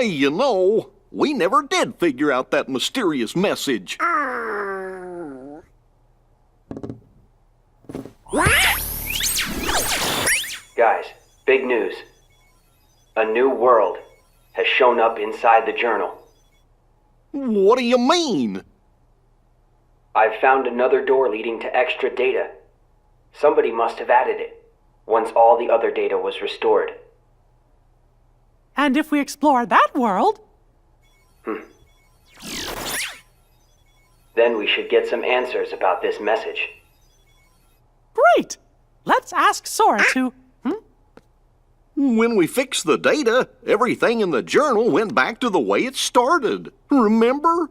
Hey, you know, we never did figure out that mysterious message. Guys, big news. A new world has shown up inside the journal. What do you mean? I've found another door leading to extra data. Somebody must have added it, once all the other data was restored. And if we explore that world... Then we should get some answers about this message. Great! Let's ask Sora to... When we fixed the data, everything in the journal went back to the way it started. Remember?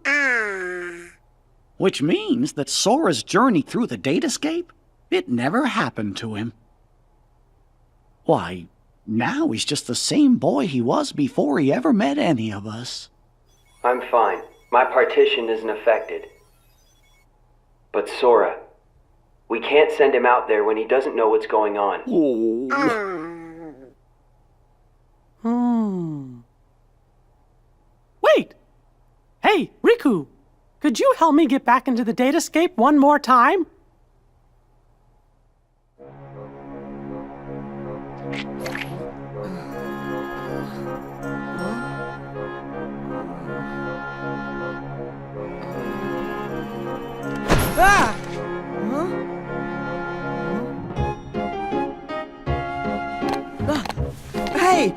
Which means that Sora's journey through the datascape, it never happened to him. Why, now he's just the same boy he was before he ever met any of us. I'm fine. My partition isn't affected. But Sora, we can't send him out there when he doesn't know what's going on. Wait! Hey, Riku! Could you help me get back into the datascape one more time? Ah! Hey!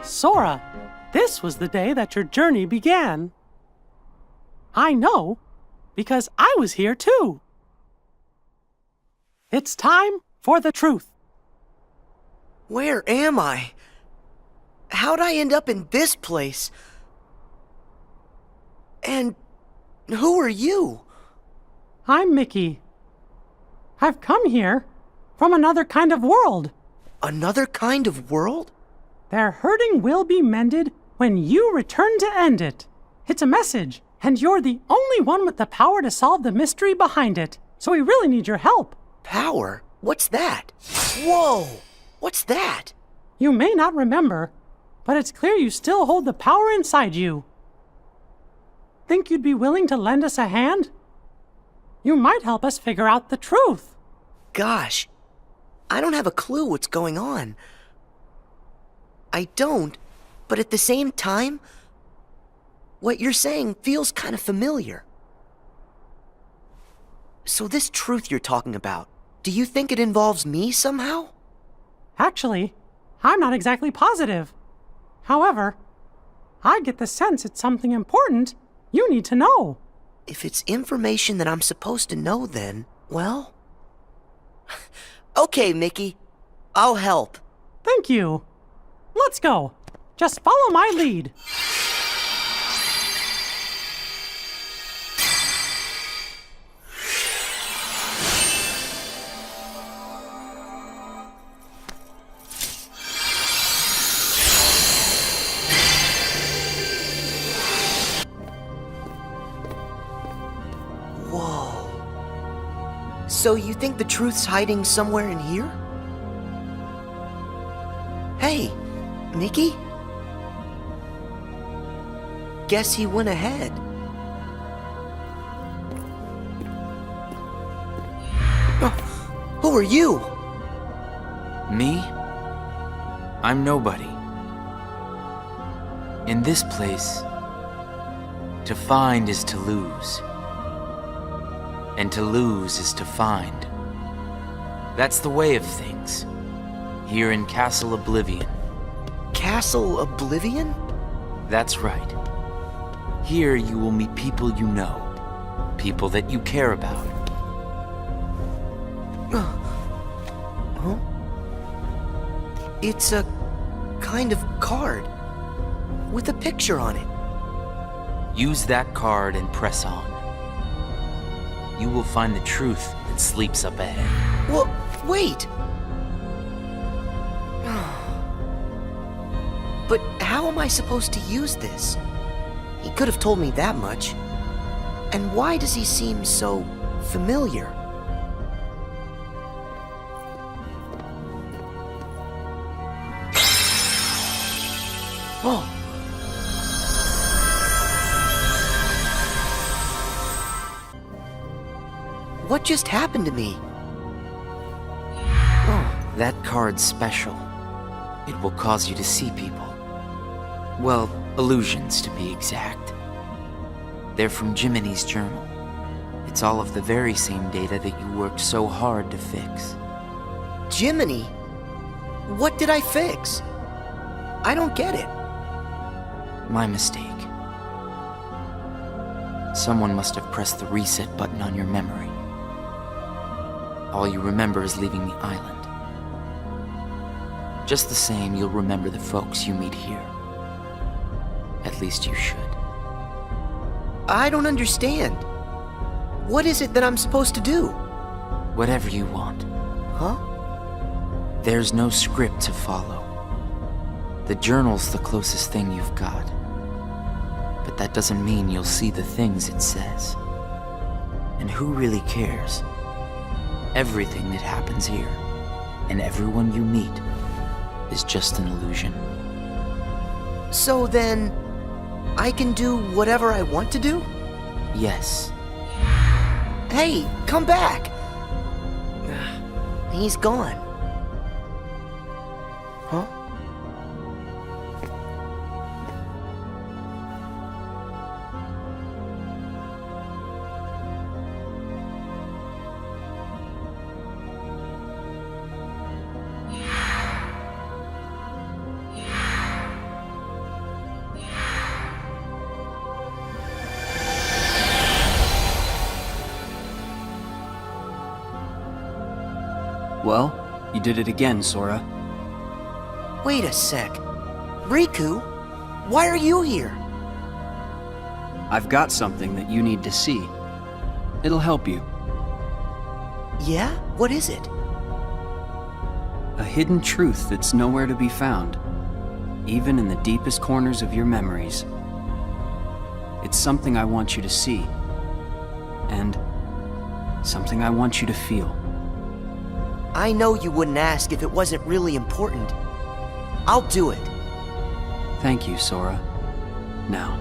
Sora, this was the day that your journey began. I know, because I was here too. It's time for the truth. Where am I? How'd I end up in this place? And who are you? I'm Mickey. I've come here from another kind of world. Another kind of world? Their hurting will be mended when you return to end it. It's a message, and you're the only one with the power to solve the mystery behind it. So we really need your help. Power? What's that? Whoa! What's that? You may not remember, but it's clear you still hold the power inside you. Think you'd be willing to lend us a hand? You might help us figure out the truth. Gosh, I don't have a clue what's going on. I don't, but at the same time, what you're saying feels kind of familiar. So this truth you're talking about, do you think it involves me somehow? Actually, I'm not exactly positive. However, I get the sense it's something important you need to know. If it's information that I'm supposed to know, then, well... Okay, Mickey. I'll help. Thank you. Let's go. Just follow my lead. Whoa. So you think the truth's hiding somewhere in here? Hey, Mickey? Guess he went ahead. Who are you? Me? I'm nobody. In this place, to find is to lose. And to lose is to find. That's the way of things, here in Castle Oblivion. Castle Oblivion? That's right. Here you will meet people you know, people that you care about. Huh? It's a kind of card with a picture on it. Use that card and press on. You will find the truth that sleeps up ahead. Well, wait! But how am I supposed to use this? He could have told me that much. And why does he seem so familiar? Oh. What just happened to me? Oh. That card's special. It will cause you to see people. Well, illusions to be exact. They're from Jiminy's journal. It's all of the very same data that you worked so hard to fix. Jiminy? What did I fix? I don't get it. My mistake. Someone must have pressed the reset button on your memory. All you remember is leaving the island. Just the same, you'll remember the folks you meet here. At least you should. I don't understand. What is it that I'm supposed to do? Whatever you want. Huh? There's no script to follow. The journal's the closest thing you've got. But that doesn't mean you'll see the things it says. And who really cares? Everything that happens here, and everyone you meet, is just an illusion. So then, I can do whatever I want to do? Yes. Hey, come back! He's gone. Huh? Well, you did it again, Sora. Wait a sec. Riku, why are you here? I've got something that you need to see. It'll help you. Yeah? What is it? A hidden truth that's nowhere to be found, even in the deepest corners of your memories. It's something I want you to see, and something I want you to feel. I know you wouldn't ask if it wasn't really important. I'll do it. Thank you, Sora. Now,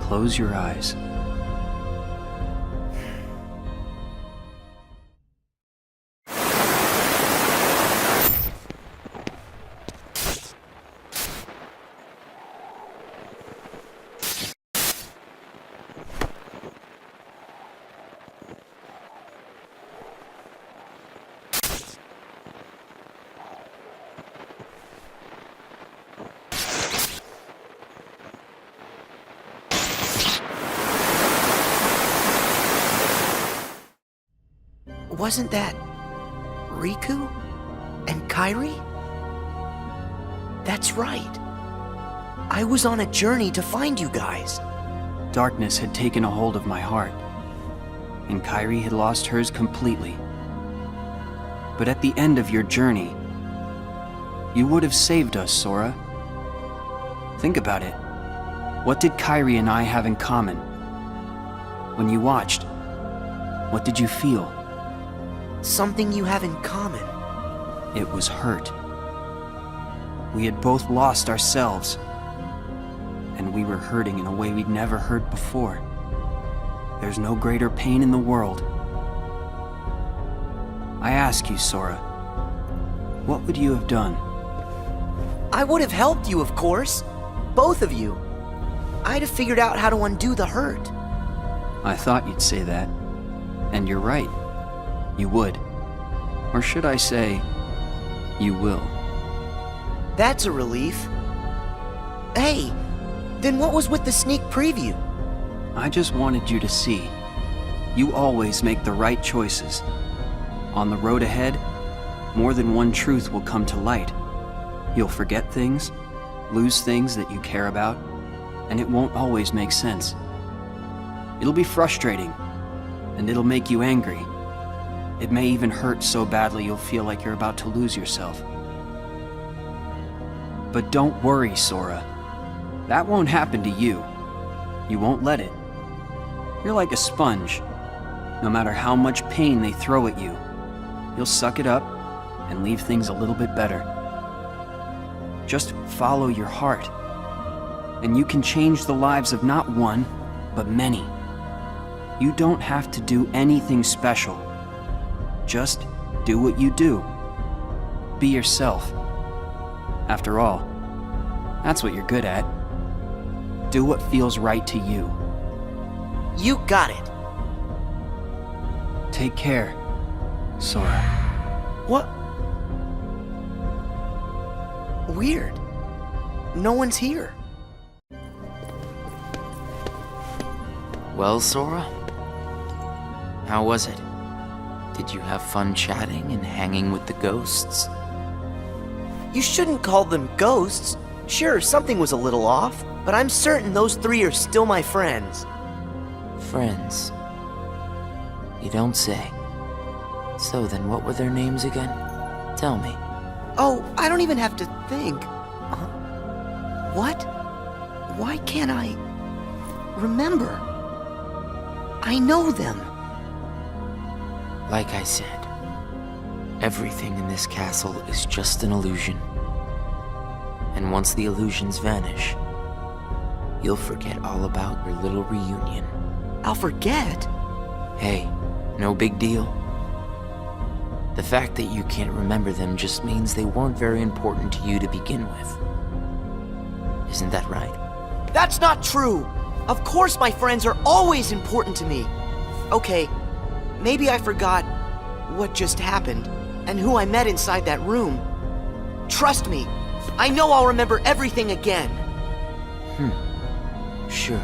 close your eyes. Wasn't that Riku and Kairi? That's right. I was on a journey to find you guys. Darkness had taken a hold of my heart, and Kairi had lost hers completely. But at the end of your journey, you would have saved us, Sora. Think about it. What did Kairi and I have in common? When you watched, what did you feel? Something you have in common. It was hurt. We had both lost ourselves, and we were hurting in a way we'd never hurt before. There's no greater pain in the world. I ask you, Sora, what would you have done? I would have helped you, of course. Both of you. I'd have figured out how to undo the hurt. I thought you'd say that, and you're right. You would. Or should I say, you will. That's a relief. Hey, then what was with the sneak preview? I just wanted you to see. You always make the right choices. On the road ahead, more than one truth will come to light. You'll forget things, lose things that you care about, and it won't always make sense. It'll be frustrating, and it'll make you angry. It may even hurt so badly you'll feel like you're about to lose yourself. But don't worry, Sora. That won't happen to you. You won't let it. You're like a sponge. No matter how much pain they throw at you, you'll suck it up and leave things a little bit better. Just follow your heart. And you can change the lives of not one, but many. You don't have to do anything special. Just do what you do. Be yourself. After all, that's what you're good at. Do what feels right to you. You got it. Take care, Sora. What? Weird. No one's here. Well, Sora? How was it? Did you have fun chatting and hanging with the ghosts? You shouldn't call them ghosts. Sure, something was a little off, but I'm certain those three are still my friends. Friends? You don't say. So then what were their names again? Tell me. Oh, I don't even have to think. What? Why can't I remember? I know them. Like I said, everything in this castle is just an illusion. And once the illusions vanish, you'll forget all about your little reunion. I'll forget? Hey, no big deal. The fact that you can't remember them just means they weren't very important to you to begin with. Isn't that right? That's not true! Of course my friends are always important to me. Okay, maybe I forgot what just happened and who I met inside that room. Trust me, I know I'll remember everything again. Sure.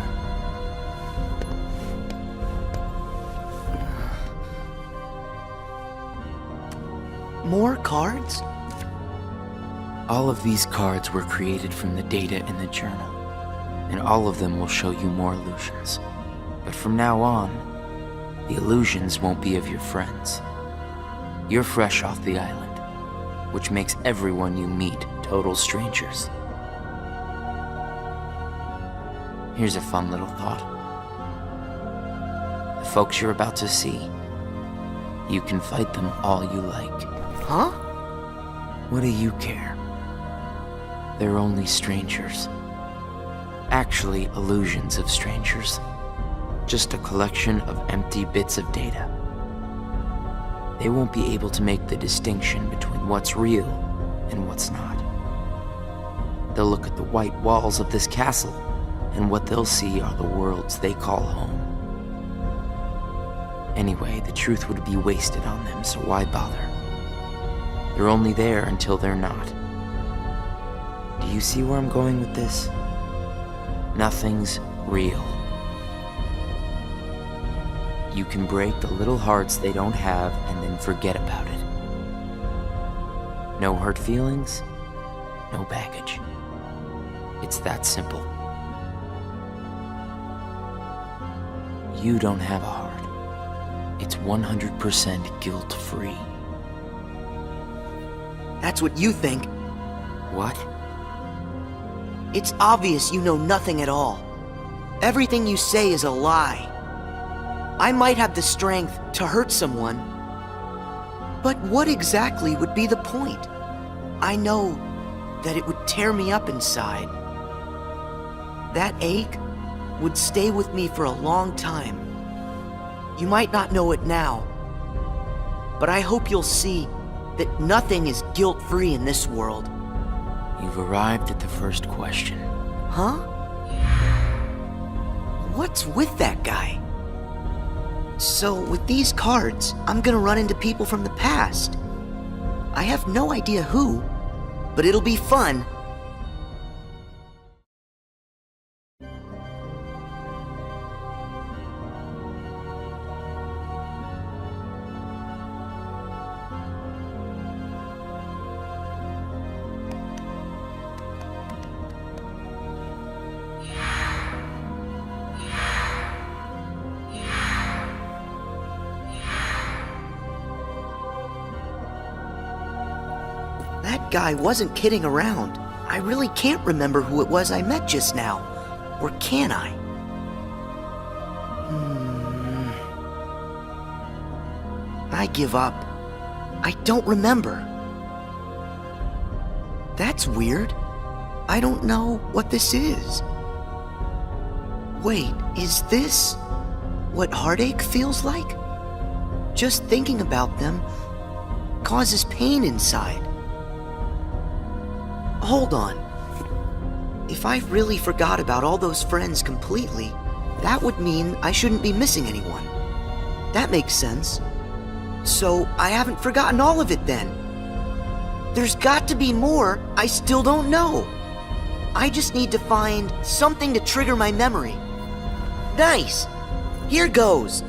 More cards? All of these cards were created from the data in the journal, and all of them will show you more illusions. But from now on, the illusions won't be of your friends. You're fresh off the island, which makes everyone you meet total strangers. Here's a fun little thought. The folks you're about to see, you can fight them all you like. Huh? What do you care? They're only strangers. Actually, illusions of strangers. Just a collection of empty bits of data. They won't be able to make the distinction between what's real and what's not. They'll look at the white walls of this castle, and what they'll see are the worlds they call home. Anyway, the truth would be wasted on them, so why bother? They're only there until they're not. Do you see where I'm going with this? Nothing's real. You can break the little hearts they don't have and then forget about it. No hurt feelings, no baggage. It's that simple. You don't have a heart. It's 100% guilt-free. That's what you think. What? It's obvious you know nothing at all. Everything you say is a lie. I might have the strength to hurt someone, but what exactly would be the point? I know that it would tear me up inside. That ache would stay with me for a long time. You might not know it now, but I hope you'll see that nothing is guilt-free in this world. You've arrived at the first question. Huh? What's with that guy? So, with these cards, I'm gonna run into people from the past. I have no idea who, but it'll be fun. That guy wasn't kidding around. I really can't remember who it was I met just now. Or can I? I give up. I don't remember. That's weird. I don't know what this is. Wait, is this what heartache feels like? Just thinking about them causes pain inside. Hold on. If I really forgot about all those friends completely, that would mean I shouldn't be missing anyone. That makes sense. So I haven't forgotten all of it then. There's got to be more I still don't know. I just need to find something to trigger my memory. Nice! Here goes!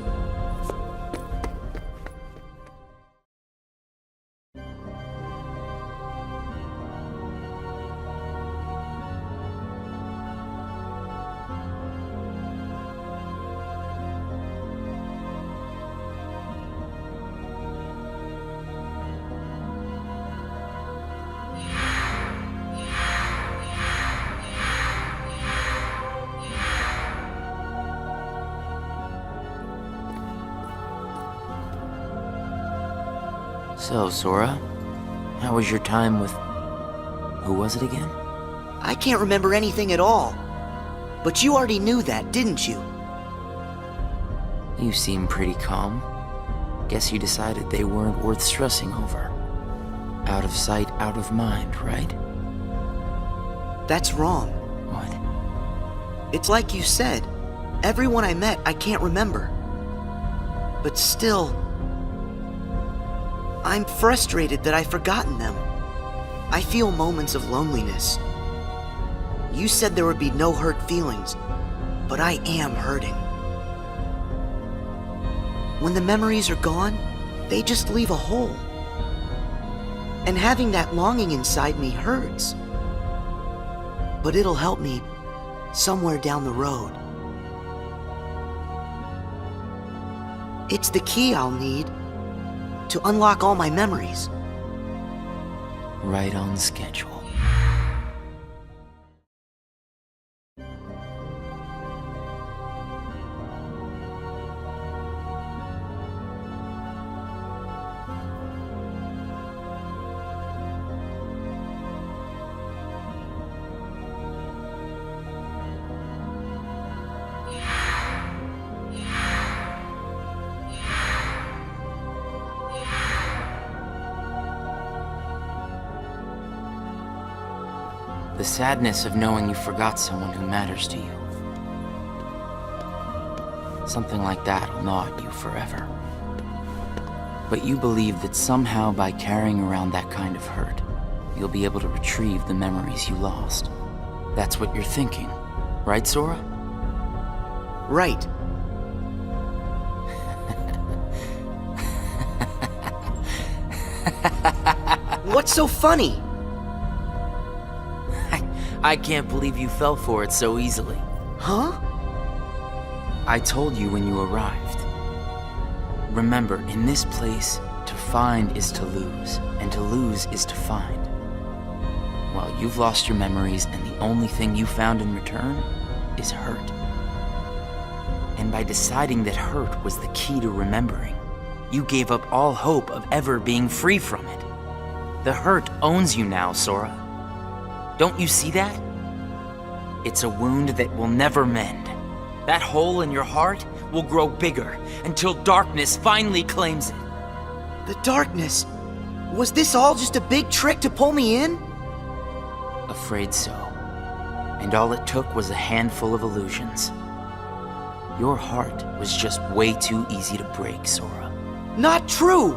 So, Sora, how was your time with... who was it again? I can't remember anything at all. But you already knew that, didn't you? You seem pretty calm. Guess you decided they weren't worth stressing over. Out of sight, out of mind, right? That's wrong. What? It's like you said. Everyone I met, I can't remember. But still, I'm frustrated that I've forgotten them. I feel moments of loneliness. You said there would be no hurt feelings, but I am hurting. When the memories are gone, they just leave a hole. And having that longing inside me hurts. But it'll help me somewhere down the road. It's the key I'll need to unlock all my memories. Right on schedule. The sadness of knowing you forgot someone who matters to you. Something like that will gnaw at you forever. But you believe that somehow by carrying around that kind of hurt, you'll be able to retrieve the memories you lost. That's what you're thinking, right, Sora? Right. What's so funny? I can't believe you fell for it so easily. Huh? I told you when you arrived. Remember, in this place, to find is to lose, and to lose is to find. Well, you've lost your memories, and the only thing you found in return is hurt. And by deciding that hurt was the key to remembering, you gave up all hope of ever being free from it. The hurt owns you now, Sora. Don't you see that? It's a wound that will never mend. That hole in your heart will grow bigger until darkness finally claims it. The darkness? Was this all just a big trick to pull me in? Afraid so. And all it took was a handful of illusions. Your heart was just way too easy to break, Sora. Not true!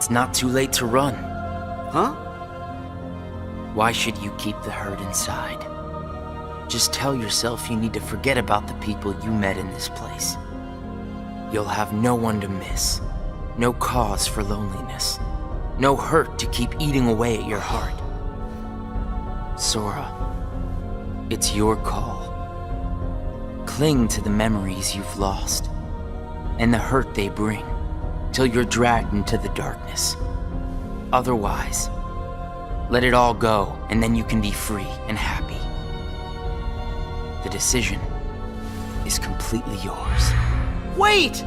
It's not too late to run. Huh? Why should you keep the hurt inside? Just tell yourself you need to forget about the people you met in this place. You'll have no one to miss, no cause for loneliness, no hurt to keep eating away at your heart. Sora, it's your call. Cling to the memories you've lost, and the hurt they bring, till you're dragged into the darkness. Otherwise, let it all go, and then you can be free and happy. The decision is completely yours. Wait!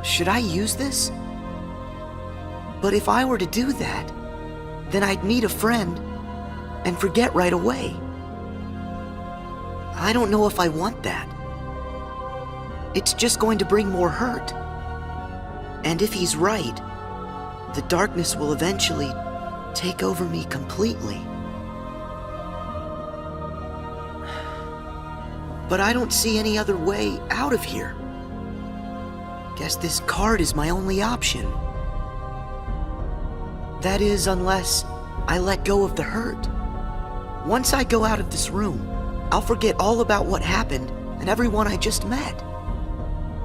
Should I use this? But if I were to do that, then I'd meet a friend and forget right away. I don't know if I want that. It's just going to bring more hurt. And if he's right, the darkness will eventually take over me completely. But I don't see any other way out of here. Guess this card is my only option. That is, unless I let go of the hurt. Once I go out of this room, I'll forget all about what happened and everyone I just met.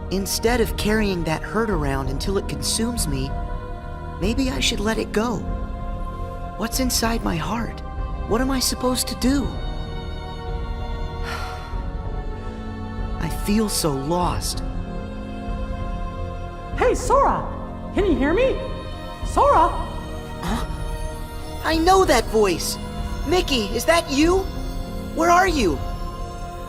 Instead of carrying that hurt around until it consumes me, maybe I should let it go. What's inside my heart? What am I supposed to do? I feel so lost. Hey, Sora! Can you hear me? Sora! Huh? I know that voice! Mickey, is that you? Where are you?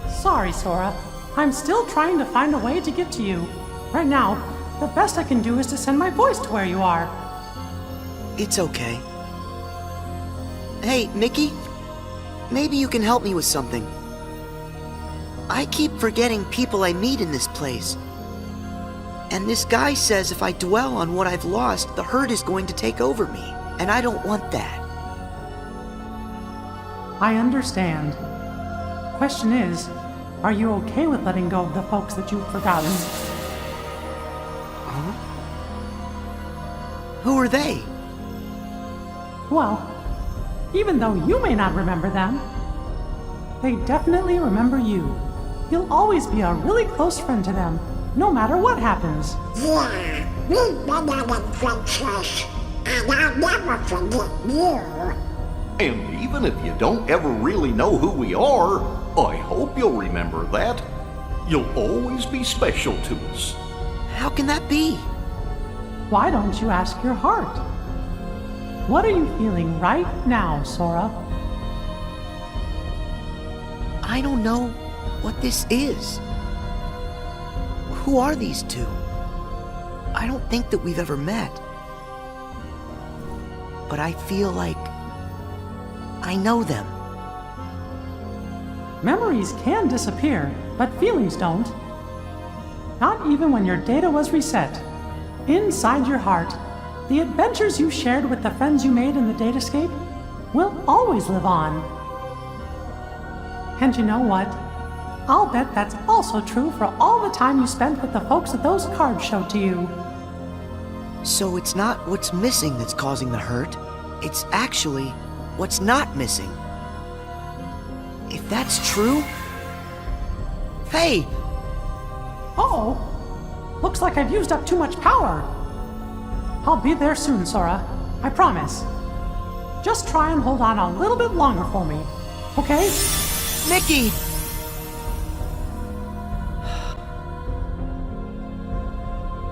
Sorry, Sora. I'm still trying to find a way to get to you. Right now, the best I can do is to send my voice to where you are. It's okay. Hey, Mickey? Maybe you can help me with something. I keep forgetting people I meet in this place. And this guy says if I dwell on what I've lost, the hurt is going to take over me. And I don't want that. I understand. Question is, are you okay with letting go of the folks that you've forgotten? Huh? Who are they? Well, even though you may not remember them, they definitely remember you. You'll always be a really close friend to them, no matter what happens. Yeah, we've been having friendships, and I'll never forget you. And even if you don't ever really know who we are, I hope you'll remember that. You'll always be special to us. How can that be? Why don't you ask your heart? What are you feeling right now, Sora? I don't know what this is. Who are these two? I don't think that we've ever met. But I feel like I know them. Memories can disappear, but feelings don't. Not even when your data was reset. Inside your heart, the adventures you shared with the friends you made in the datascape will always live on. And you know what? I'll bet that's also true for all the time you spent with the folks that those cards showed to you. So it's not what's missing that's causing the hurt. It's actually what's not missing. If that's true... Hey! Uh-oh! Looks like I've used up too much power. I'll be there soon, Sora. I promise. Just try and hold on a little bit longer for me, okay? Mickey!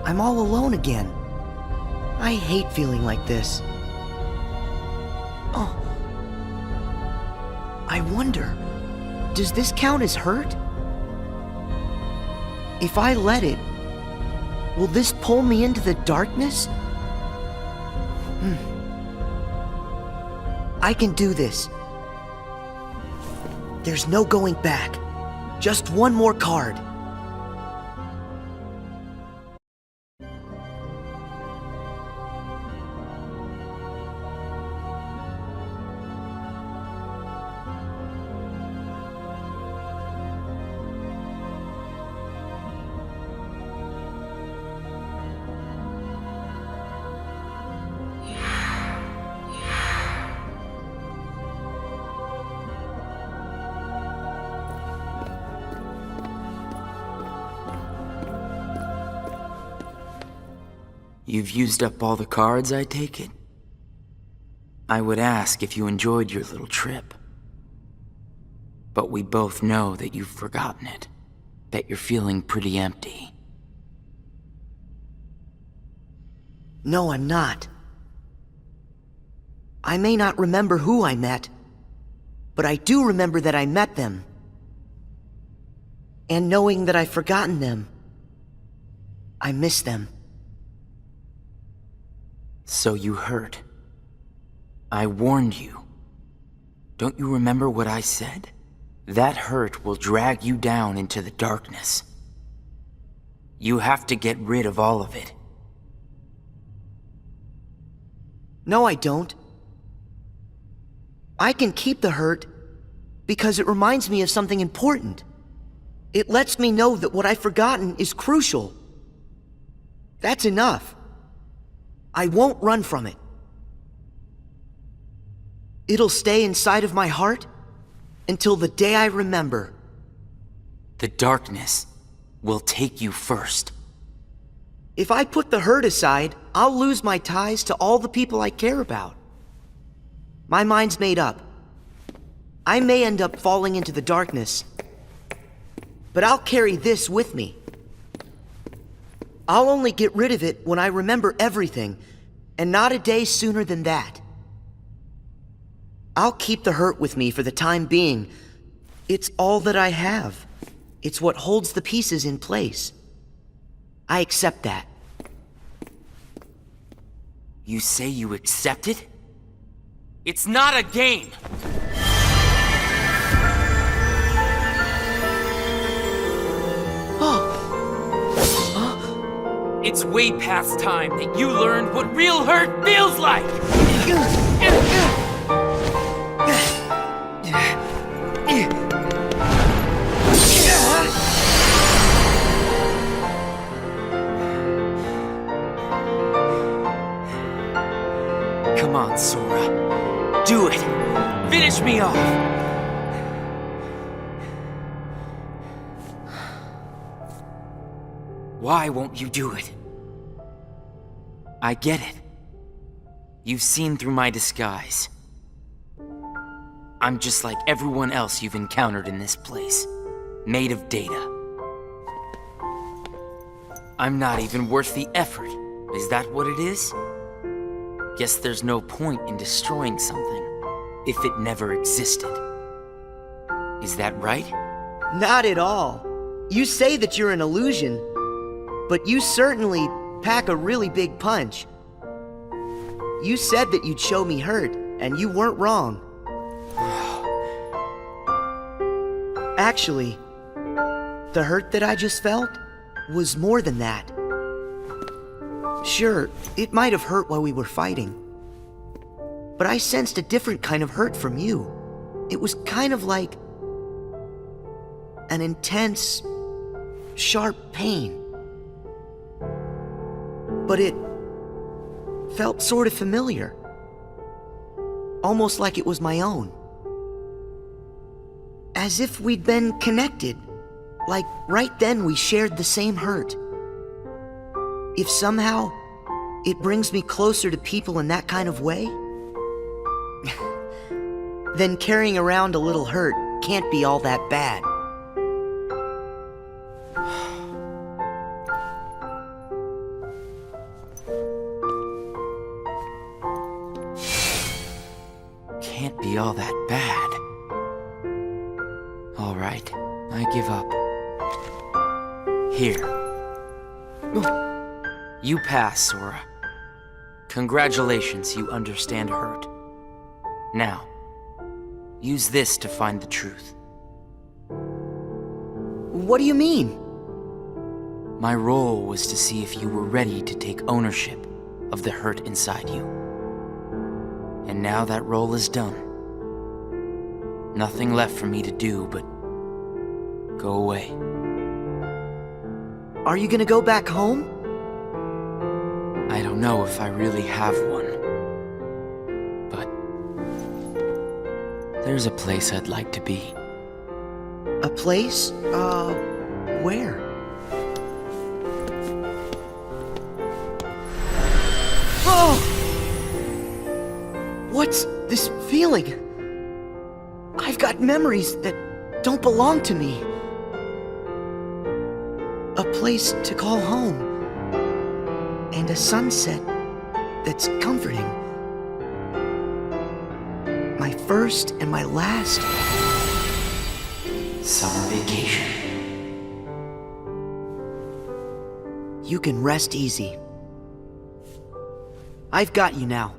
I'm all alone again. I hate feeling like this. Oh. I wonder, does this count as hurt? If I let it, will this pull me into the darkness? I can do this. There's no going back. Just one more card. You've used up all the cards, I take it? I would ask if you enjoyed your little trip. But we both know that you've forgotten it. That you're feeling pretty empty. No, I'm not. I may not remember who I met, but I do remember that I met them. And knowing that I've forgotten them, I miss them. So you heard. I warned you. Don't you remember what I said? That hurt will drag you down into the darkness. You have to get rid of all of it. No, I don't. I can keep the hurt because it reminds me of something important. It lets me know that what I've forgotten is crucial. That's enough. I won't run from it. It'll stay inside of my heart until the day I remember. The darkness will take you first. If I put the hurt aside, I'll lose my ties to all the people I care about. My mind's made up. I may end up falling into the darkness, but I'll carry this with me. I'll only get rid of it when I remember everything, and not a day sooner than that. I'll keep the hurt with me for the time being. It's all that I have. It's what holds the pieces in place. I accept that. You say you accept it? It's not a game! It's way past time that you learned what real hurt feels like! Come on, Sora. Do it! Finish me off! Why won't you do it? I get it. You've seen through my disguise. I'm just like everyone else you've encountered in this place, made of data. I'm not even worth the effort. Is that what it is? Guess there's no point in destroying something if it never existed. Is that right? Not at all. You say that you're an illusion, but you certainly pack a really big punch. You said that you'd show me hurt, and you weren't wrong. Actually, the hurt that I just felt was more than that. Sure, it might have hurt while we were fighting, but I sensed a different kind of hurt from you. It was kind of like an intense, sharp pain. But it felt sort of familiar. Almost like it was my own. As if we'd been connected. Like right then we shared the same hurt. If somehow it brings me closer to people in that kind of way, then carrying around a little hurt can't be all that bad. Can't be all that bad. All right, I give up. Here. You pass, Sora. Congratulations, you understand hurt. Now, use this to find the truth. What do you mean? My role was to see if you were ready to take ownership of the hurt inside you. And now that role is done. Nothing left for me to do but go away. Are you gonna go back home? I don't know if I really have one. But there's a place I'd like to be. A place? Where? What's this feeling? I've got memories that don't belong to me. A place to call home. And a sunset that's comforting. My first and my last Summer vacation. You can rest easy. I've got you now.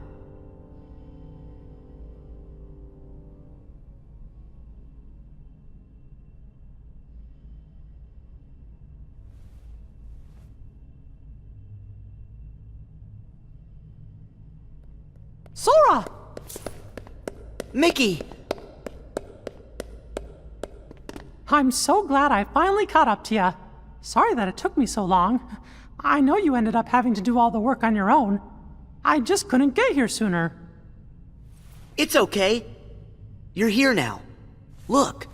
Sora! Mickey! I'm so glad I finally caught up to you. Sorry that it took me so long. I know you ended up having to do all the work on your own. I just couldn't get here sooner. It's okay. You're here now. Look,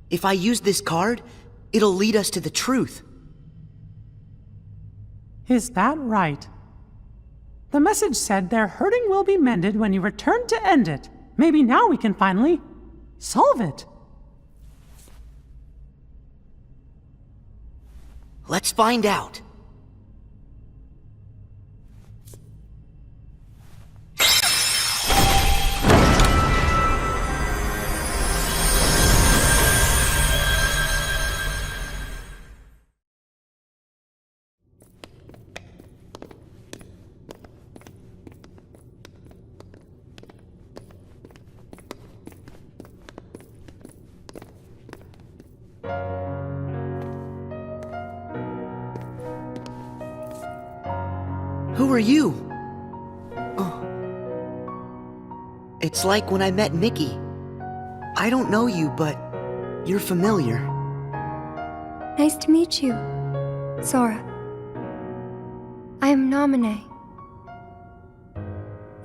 if I use this card, it'll lead us to the truth. Is that right? The message said their hurting will be mended when you return to end it. Maybe now we can finally solve it. Let's find out. Who are you? Oh. It's like when I met Mickey. I don't know you, but you're familiar. Nice to meet you, Sora. I am Naminé.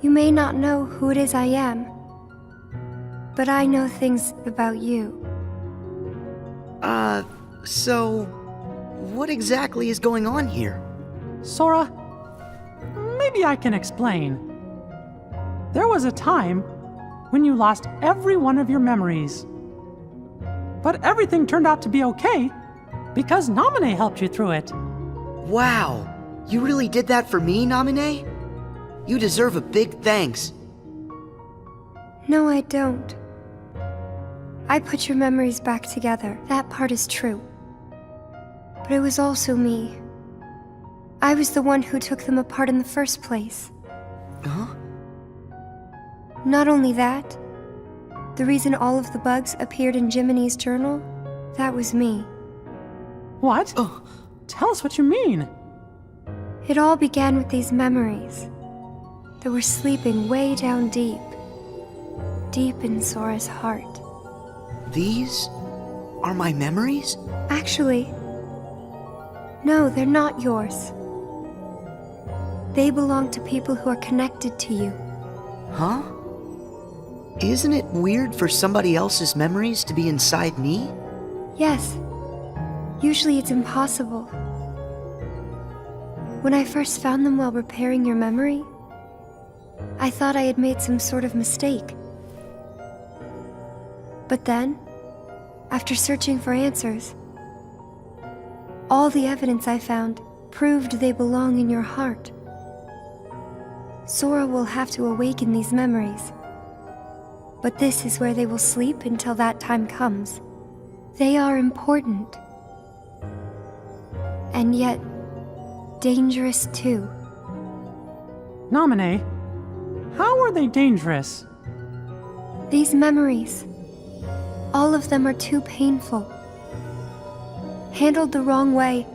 You may not know who it is I am, but I know things about you. So what exactly is going on here? Sora, maybe I can explain. There was a time when you lost every one of your memories. But everything turned out to be okay because Naminé helped you through it. Wow, you really did that for me, Naminé? You deserve a big thanks. No, I don't. I put your memories back together. That part is true. But it was also me. I was the one who took them apart in the first place. Huh? Not only that, the reason all of the bugs appeared in Jiminy's journal, that was me. What? Oh. Tell us what you mean. It all began with these memories that were sleeping way down deep, deep in Sora's heart. These are my memories? Actually, no, they're not yours. They belong to people who are connected to you. Huh? Isn't it weird for somebody else's memories to be inside me? Yes. Usually it's impossible. When I first found them while repairing your memory, I thought I had made some sort of mistake. But then, after searching for answers, all the evidence I found proved they belong in your heart. Sora will have to awaken these memories. But this is where they will sleep until that time comes. They are important. And yet, dangerous too. Naminé, how are they dangerous? These memories, all of them are too painful. Handled the wrong way,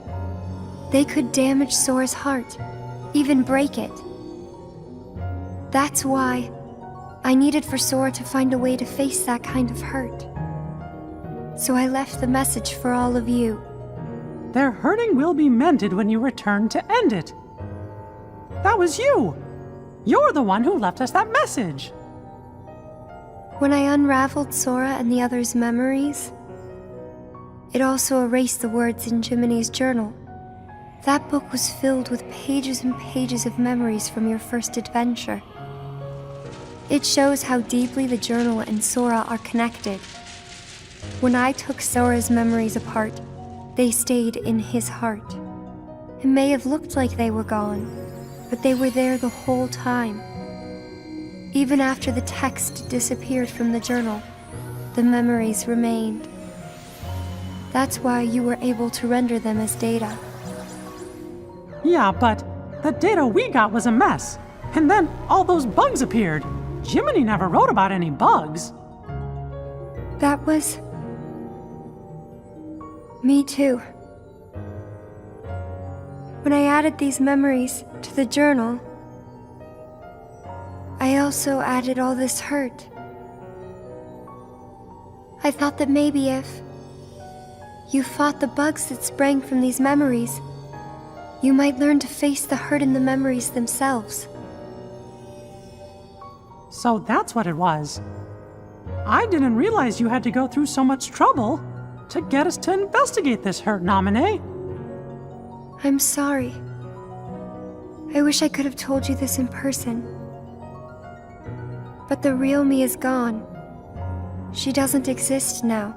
they could damage Sora's heart, even break it. That's why I needed for Sora to find a way to face that kind of hurt. So I left the message for all of you. Their hurting will be mended when you return to end it. That was you. You're the one who left us that message. When I unraveled Sora and the others' memories, it also erased the words in Jiminy's journal. That book was filled with pages and pages of memories from your first adventure. It shows how deeply the journal and Sora are connected. When I took Sora's memories apart, they stayed in his heart. It may have looked like they were gone, but they were there the whole time. Even after the text disappeared from the journal, the memories remained. That's why you were able to render them as data. Yeah, but the data we got was a mess. And then all those bugs appeared. Jiminy never wrote about any bugs. That was... me too. When I added these memories to the journal, I also added all this hurt. I thought that maybe if you fought the bugs that sprang from these memories, you might learn to face the hurt in the memories themselves. So that's what it was. I didn't realize you had to go through so much trouble to get us to investigate this hurt, Nominee. I'm sorry. I wish I could have told you this in person. But the real me is gone. She doesn't exist now.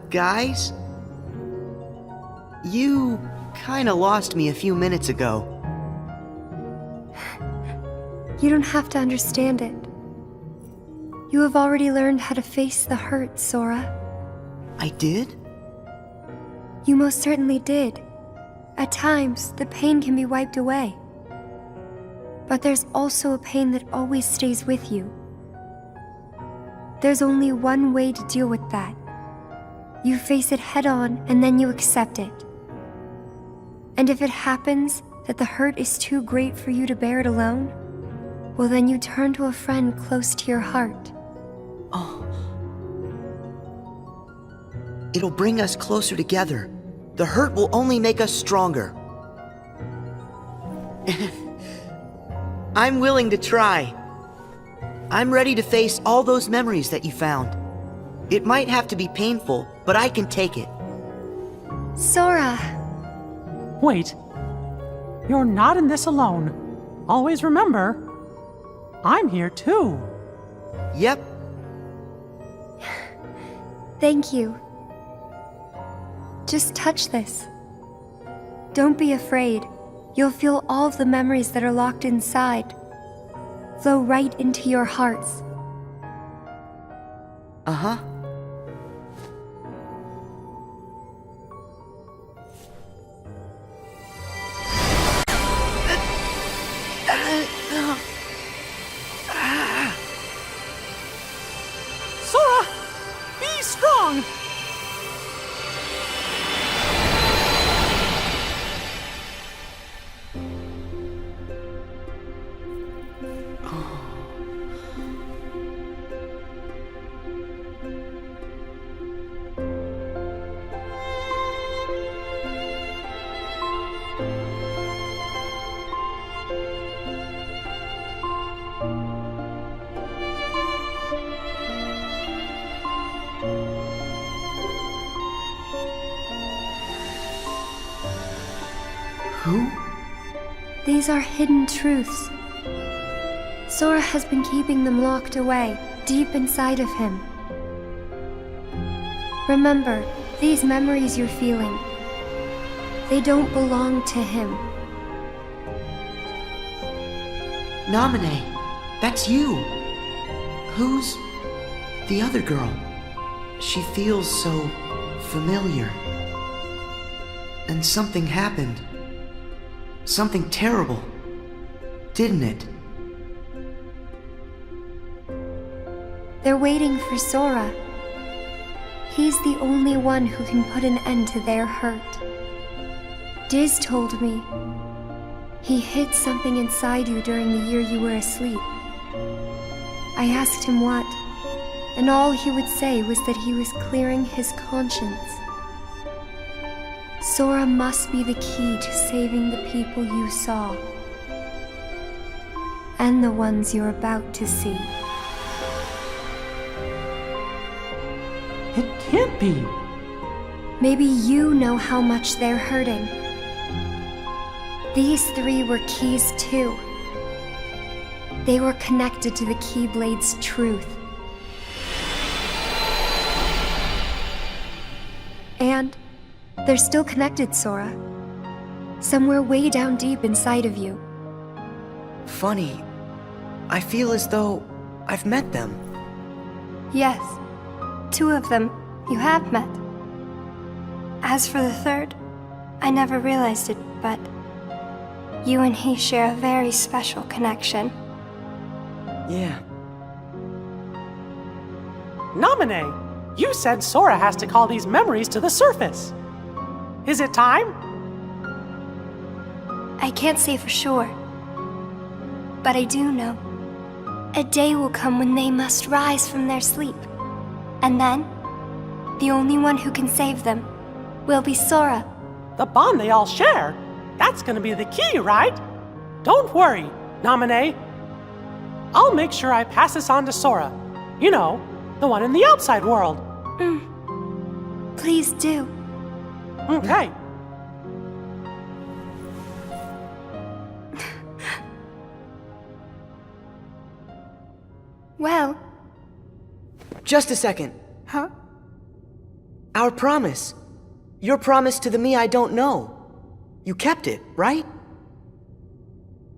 Guys? You kinda lost me a few minutes ago. You don't have to understand it. You have already learned how to face the hurt, Sora. I did? You most certainly did. At times, the pain can be wiped away. But there's also a pain that always stays with you. There's only one way to deal with that. You face it head on and then you accept it. And if it happens that the hurt is too great for you to bear it alone, well then you turn to a friend close to your heart. Oh. It'll bring us closer together. The hurt will only make us stronger. I'm willing to try. I'm ready to face all those memories that you found. It might have to be painful, but I can take it. Sora! Wait. You're not in this alone. Always remember, I'm here too. Yep. Thank you. Just touch this. Don't be afraid. You'll feel all of the memories that are locked inside flow right into your hearts. Uh-huh. Sora! Be strong! Who? These are hidden truths. Sora has been keeping them locked away, deep inside of him. Remember, these memories you're feeling, they don't belong to him. Nominee, that's you. Who's the other girl? She feels so familiar. And something happened. Something terrible, didn't it? They're waiting for Sora. He's the only one who can put an end to their hurt. Diz told me he hid something inside you during the year you were asleep. I asked him what, and all he would say was that he was clearing his conscience. Sora must be the key to saving the people you saw, and the ones you're about to see. It can't be. Maybe you know how much they're hurting. These three were keys too. They were connected to the Keyblade's truth. And they're still connected, Sora. Somewhere way down deep inside of you. Funny, I feel as though I've met them. Yes, 2 of them you have met. As for the third, I never realized it, but you and he share a very special connection. Yeah. Naminé, you said Sora has to call these memories to the surface. Is it time? I can't say for sure, but I do know. A day will come when they must rise from their sleep, and then the only one who can save them will be Sora. The bond they all share? That's gonna be the key, right? Don't worry, Naminé. I'll make sure I pass this on to Sora. You know, the one in the outside world. Please do. Okay. Well... Just a second. Huh? Our promise. Your promise to the me I don't know. You kept it, right?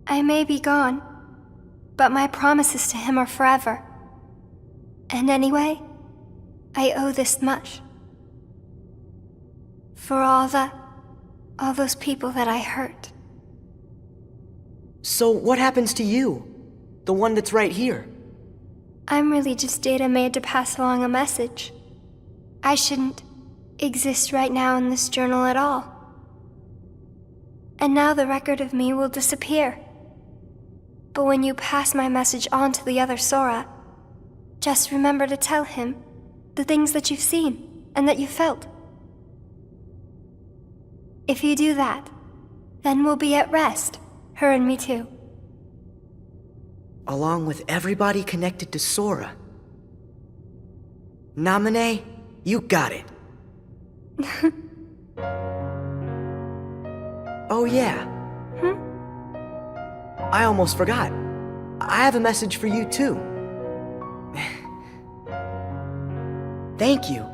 I may be gone, but my promises to him are forever. And anyway, I owe this much. For all those people that I hurt. So what happens to you? The one that's right here? I'm really just data made to pass along a message. I shouldn't exist right now in this journal at all. And now the record of me will disappear. But when you pass my message on to the other Sora, just remember to tell him the things that you've seen and that you felt. If you do that, then we'll be at rest, her and me too. Along with everybody connected to Sora. Naminé, you got it. Oh yeah. I almost forgot. I have a message for you too. Thank you.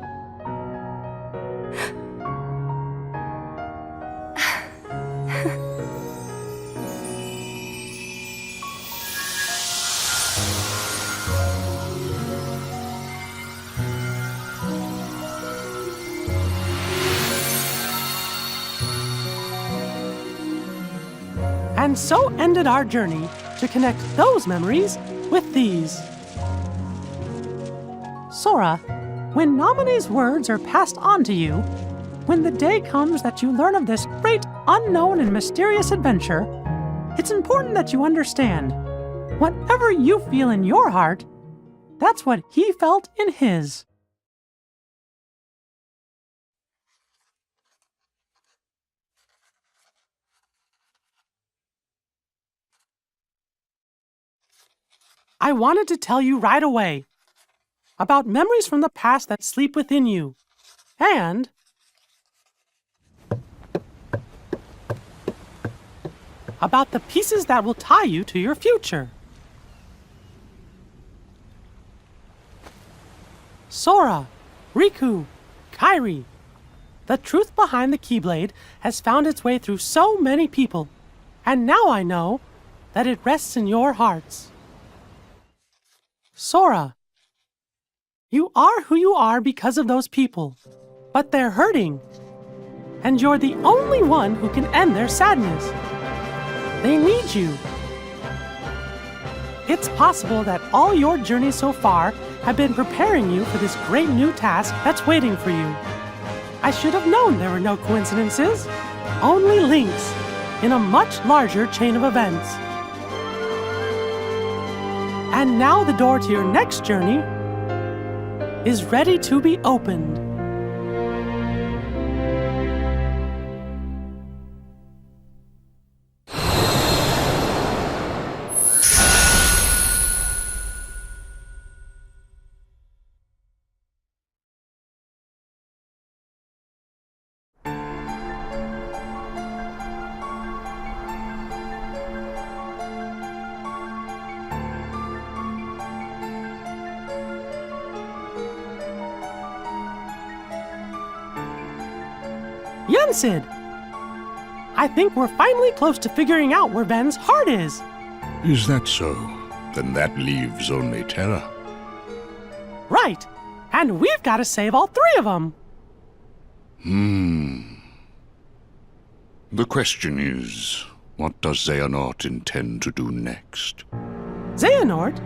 And so ended our journey to connect those memories with these. Sora, when Naminé's words are passed on to you, when the day comes that you learn of this great, unknown, and mysterious adventure, it's important that you understand, whatever you feel in your heart, that's what he felt in his. I wanted to tell you right away about memories from the past that sleep within you, and about the pieces that will tie you to your future. Sora, Riku, Kairi, the truth behind the Keyblade has found its way through so many people, and now I know that it rests in your hearts. Sora, you are who you are because of those people, but they're hurting, and you're the only one who can end their sadness. They need you. It's possible that all your journeys so far have been preparing you for this great new task that's waiting for you. I should have known there were no coincidences, only links in a much larger chain of events. And now the door to your next journey is ready to be opened. Yensid! I think we're finally close to figuring out where Ven's heart is. Is that so? Then that leaves only Terra. Right. And we've got to save all 3 of them. The question is, what does Xehanort intend to do next? Xehanort?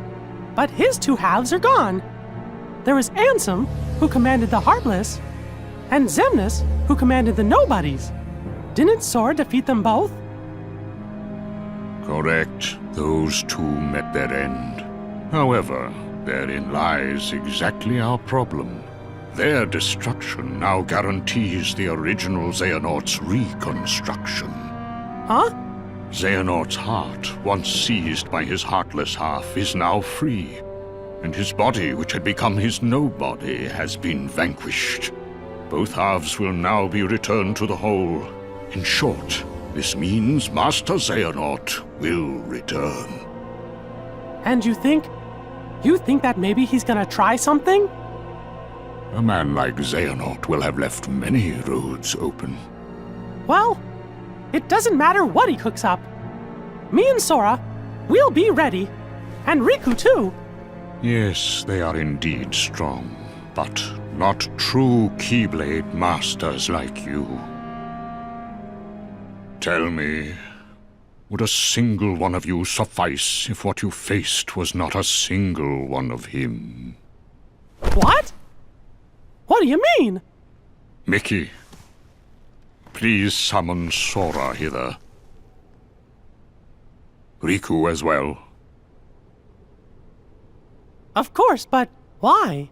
But his 2 halves are gone. There was Ansem, who commanded the Heartless, and Xemnas, who commanded the Nobodies. Didn't Sora defeat them both? Correct. Those 2 met their end. However, therein lies exactly our problem. Their destruction now guarantees the original Xehanort's reconstruction. Huh? Xehanort's heart, once seized by his heartless half, is now free. And his body, which had become his nobody, has been vanquished. Both halves will now be returned to the whole. In short, this means Master Xehanort will return. And you think that maybe he's gonna try something? A man like Xehanort will have left many roads open. Well, it doesn't matter what he cooks up. Me and Sora, we'll be ready. And Riku too. Yes, they are indeed strong, but not true Keyblade masters like you. Tell me, would a single one of you suffice if what you faced was not a single one of him? What? What do you mean? Mickey, please summon Sora hither. Riku as well. Of course, but why?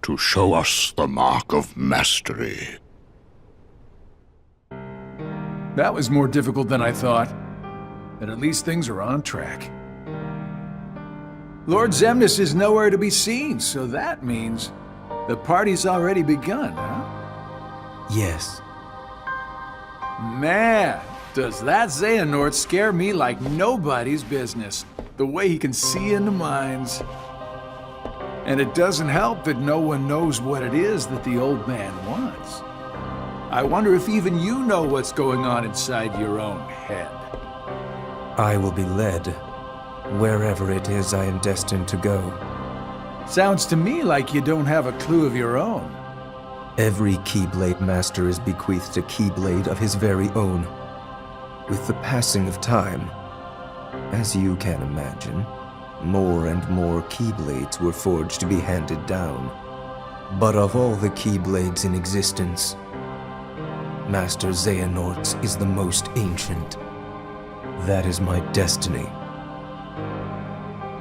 To show us the mark of mastery. That was more difficult than I thought. But at least things are on track. Lord Xemnas is nowhere to be seen, so that means the party's already begun, huh? Yes. Man, does that Xehanort scare me like nobody's business. The way he can see into minds. And it doesn't help that no one knows what it is that the old man wants. I wonder if even you know what's going on inside your own head. I will be led wherever it is I am destined to go. Sounds to me like you don't have a clue of your own. Every Keyblade Master is bequeathed a Keyblade of his very own. With the passing of time, as you can imagine, more and more Keyblades were forged to be handed down. But of all the Keyblades in existence, Master Xehanort's is the most ancient. That is my destiny.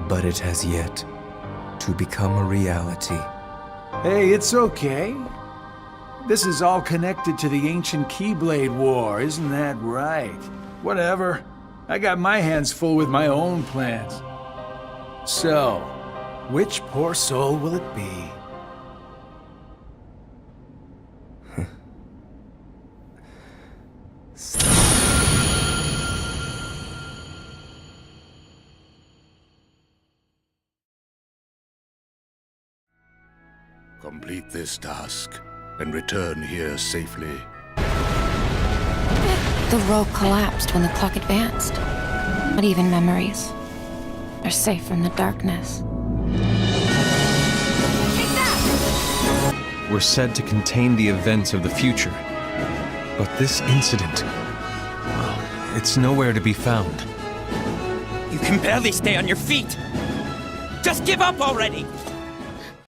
But it has yet to become a reality. Hey, it's okay. This is all connected to the ancient Keyblade War, isn't that right? Whatever. I got my hands full with my own plans. So, which poor soul will it be? Complete this task and return here safely. The road collapsed when the clock advanced. Not even memories are safe from the darkness. We're said to contain the events of the future. But this incident, well, it's nowhere to be found. You can barely stay on your feet! Just give up already!